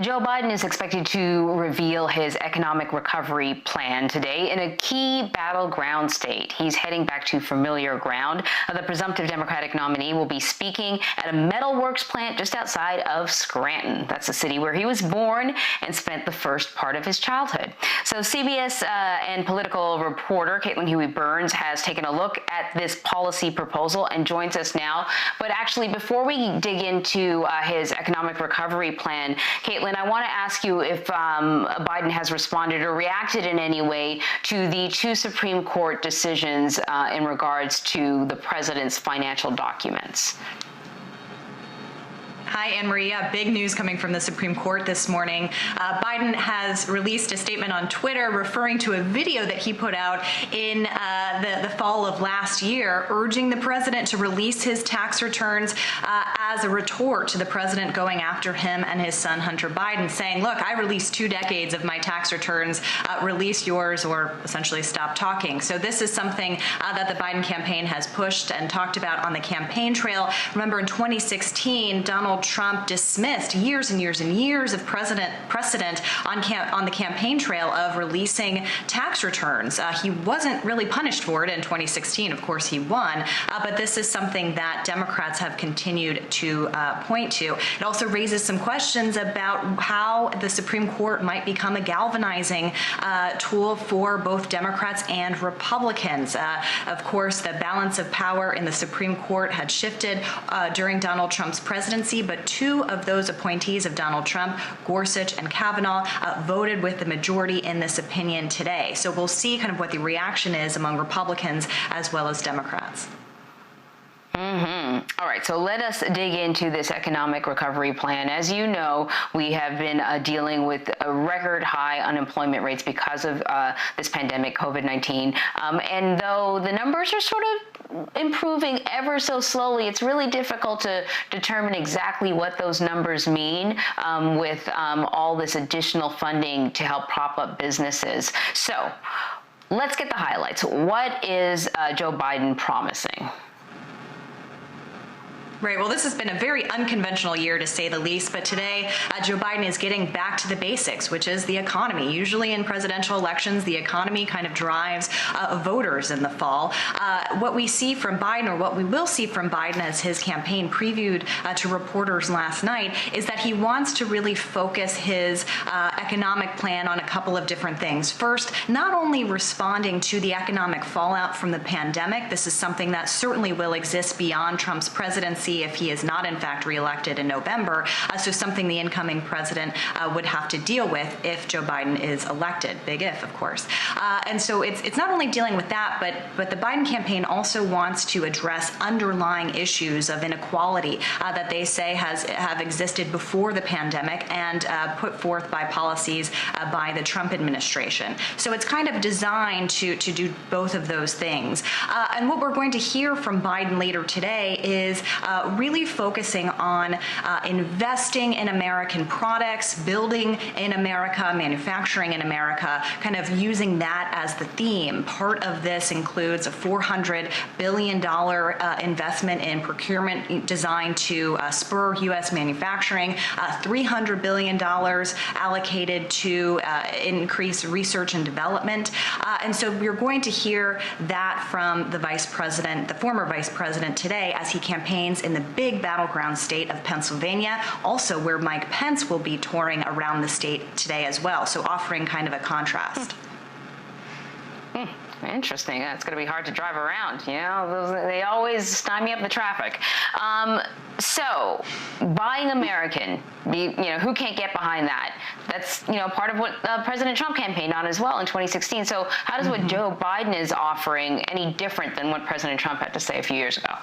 Joe Biden is expected to reveal his economic recovery plan today in a key battleground state. He's heading back to familiar ground. The Presumptive Democratic nominee will be speaking at a metalworks plant just outside of Scranton. That's the city where he was born and spent the first part of his childhood. So CBS and political reporter Caitlin Huey-Burns has taken a look at this policy proposal and joins us now. But actually, before we dig into his economic recovery plan, Caitlin, I want to ask you if Biden has responded or reacted in any way to the two Supreme Court decisions in regards to the president's financial documents. Hi, Anne Maria. Big news coming from the Supreme Court this morning. Biden has released a statement on Twitter referring to a video that he put out in the fall of last year, urging the president to release his tax returns as a retort to the president going after him and his son, Hunter Biden, saying, look, I released 2 decades of my tax returns, release yours or essentially stop talking. So this is something that the Biden campaign has pushed and talked about on the campaign trail. Remember, in 2016, Donald Trump dismissed years and years and years of precedent on the campaign trail of releasing tax returns. He wasn't really punished for it in 2016. Of course, he won, but this is something that Democrats have continued to point to. It also raises some questions about how the Supreme Court might become a galvanizing tool for both Democrats and Republicans. Of course, the balance of power in the Supreme Court had shifted during Donald Trump's presidency, but 2 of those appointees of Donald Trump, Gorsuch and Kavanaugh, voted with the majority in this opinion today. So we'll see kind of what the reaction is among Republicans as well as Democrats. All right, so let us dig into this economic recovery plan. As you know, we have been dealing with record high unemployment rates because of this pandemic, COVID-19. And though the numbers are sort of improving ever so slowly, it's really difficult to determine exactly what those numbers mean with all this additional funding to help prop up businesses. So let's get the highlights. What is Joe Biden promising? Right. Well, this has been a very unconventional year, to say the least. But today, Joe Biden is getting back to the basics, which is the economy. Usually in presidential elections, the economy kind of drives voters in the fall. What we see from Biden, or what we will see from Biden as his campaign previewed to reporters last night, is that he wants to really focus his economic plan on a couple of different things. First, not only responding to the economic fallout from the pandemic. This is something that certainly will exist beyond Trump's presidency if he is not in fact reelected in November, so something the incoming president would have to deal with if Joe Biden is elected. Big if, of course. And so it's not only dealing with that, but the Biden campaign also wants to address underlying issues of inequality that they say have existed before the pandemic and put forth by policies by the Trump administration. So it's kind of designed to do both of those things. And what we're going to hear from Biden later today is really focusing on investing in American products, building in America, manufacturing in America, kind of using that as the theme. Part of this includes a $400 billion investment in procurement designed to spur U.S. manufacturing, $300 billion allocated to increase research and development. And so we're going to hear that from the vice president, the former vice president, today as he campaigns in the big battleground state of Pennsylvania, also where Mike Pence will be touring around the state today as well, so offering kind of a contrast. Interesting. It's going to be hard to drive around. You know, they always stymie up the traffic. So, buying American, who can't get behind that? That's, part of what President Trump campaigned on as well in 2016. So, how does what Joe Biden is offering any different than what President Trump had to say a few years ago?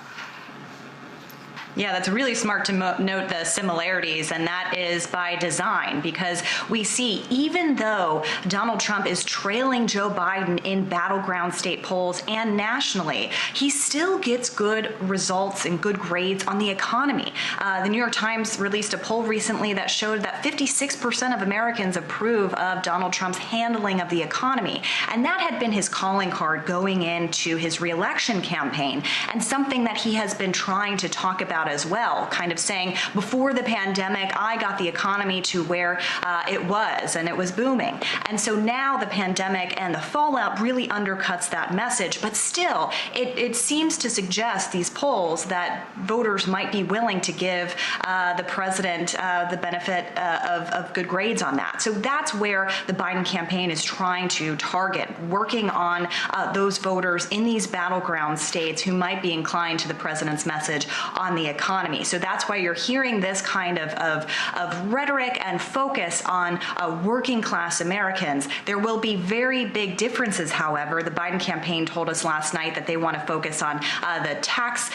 Yeah, that's really smart to note the similarities, and that is by design, because we see, even though Donald Trump is trailing Joe Biden in battleground state polls and nationally, he still gets good results and good grades on the economy. The New York Times released a poll recently that showed that 56% of Americans approve of Donald Trump's handling of the economy, and that had been his calling card going into his reelection campaign, and something that he has been trying to talk about about as well, kind of saying, before the pandemic, I got the economy to where it was, and it was booming. And so now the pandemic and the fallout really undercuts that message. But still, it seems to suggest, these polls, that voters might be willing to give the president the benefit of good grades on that. So that's where the Biden campaign is trying to target, working on those voters in these battleground states who might be inclined to the president's message on the economy. So that's why you're hearing this kind of rhetoric and focus on working class Americans. There will be very big differences, however. The Biden campaign told us last night that they want to focus on the tax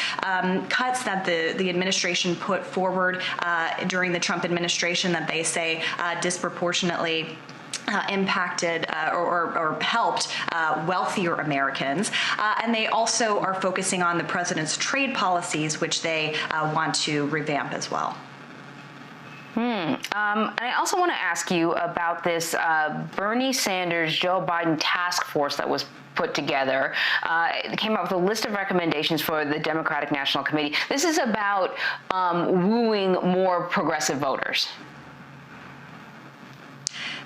cuts that the administration put forward during the Trump administration, that they say disproportionately impacted or helped wealthier Americans. And they also are focusing on the president's trade policies, which they want to revamp as well. And I also want to ask you about this Bernie Sanders-Joe Biden task force that was put together. It came up with a list of recommendations for the Democratic National Committee. This is about wooing more progressive voters.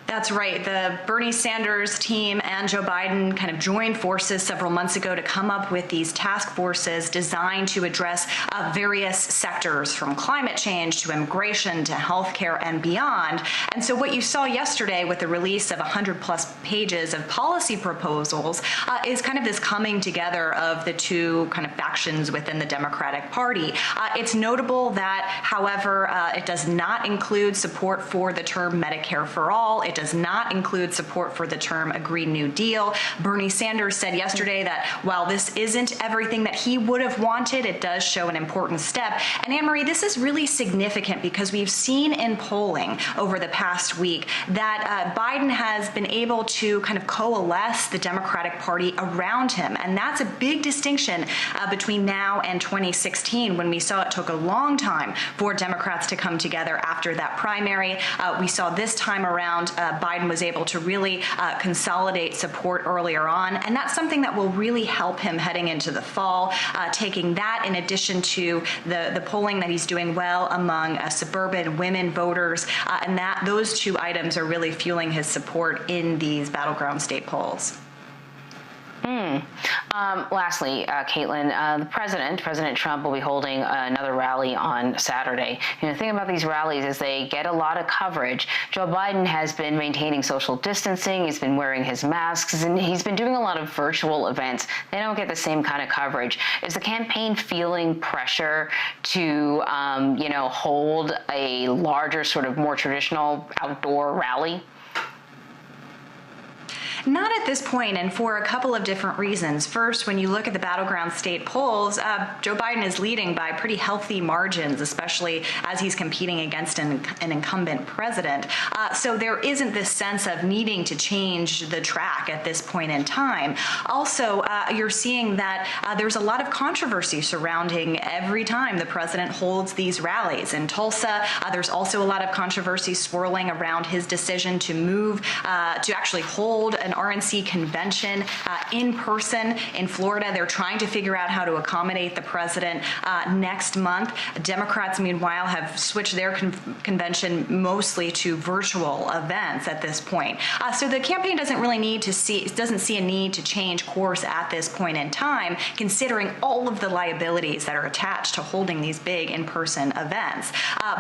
That's right. The Bernie Sanders team and Joe Biden kind of joined forces several months ago to come up with these task forces designed to address various sectors, from climate change to immigration to healthcare and beyond. And so what you saw yesterday with the release of 100+ pages of policy proposals is kind of this coming together of the two kind of factions within the Democratic Party. It's notable that, however, it does not include support for the term Medicare for all. It does not include support for the term a Green New Deal. Bernie Sanders said yesterday that while this isn't everything that he would have wanted, it does show an important step. And Anne-Marie, this is really significant because we've seen in polling over the past week that Biden has been able to kind of coalesce the Democratic Party around him. And that's a big distinction between now and 2016, when we saw it took a long time for Democrats to come together after that primary. We saw this time around Biden was able to really consolidate support earlier on, and that's something that will really help him heading into the fall, taking that in addition to the polling that he's doing well among suburban women voters, and that those two items are really fueling his support in these battleground state polls. Lastly, Caitlin, the President Trump will be holding another rally on Saturday. The thing about these rallies is they get a lot of coverage. Joe Biden has been maintaining social distancing. He's been wearing his masks, and he's been doing a lot of virtual events. They don't get the same kind of coverage. Is the campaign feeling pressure to, hold a larger, sort of more traditional outdoor rally? Not at this point, and for a couple of different reasons. First, when you look at the battleground state polls, Joe Biden is leading by pretty healthy margins, especially as he's competing against an incumbent president. So there isn't this sense of needing to change the track at this point in time. Also, you're seeing that there's a lot of controversy surrounding every time the president holds these rallies. In Tulsa, there's also a lot of controversy swirling around his decision to move to actually hold an RNC convention in person in Florida. They're trying to figure out how to accommodate the president next month. Democrats, meanwhile, have switched their convention mostly to virtual events at this point. So the campaign doesn't see a need to change course at this point in time, considering all of the liabilities that are attached to holding these big in-person events.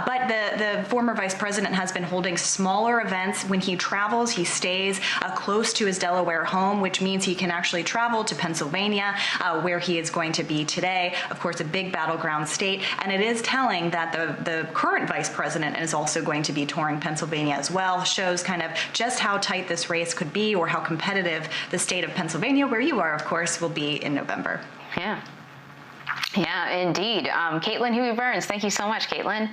But the former vice president has been holding smaller events. When he travels, he stays close to his Delaware home, which means he can actually travel to Pennsylvania, where he is going to be today. Of course, a big battleground state. And it is telling that the current vice president is also going to be touring Pennsylvania as well. Shows kind of just how tight this race could be, or how competitive the state of Pennsylvania, where you are, of course, will be in November. Yeah, indeed. Caitlin Huey-Burns, thank you so much, Caitlin.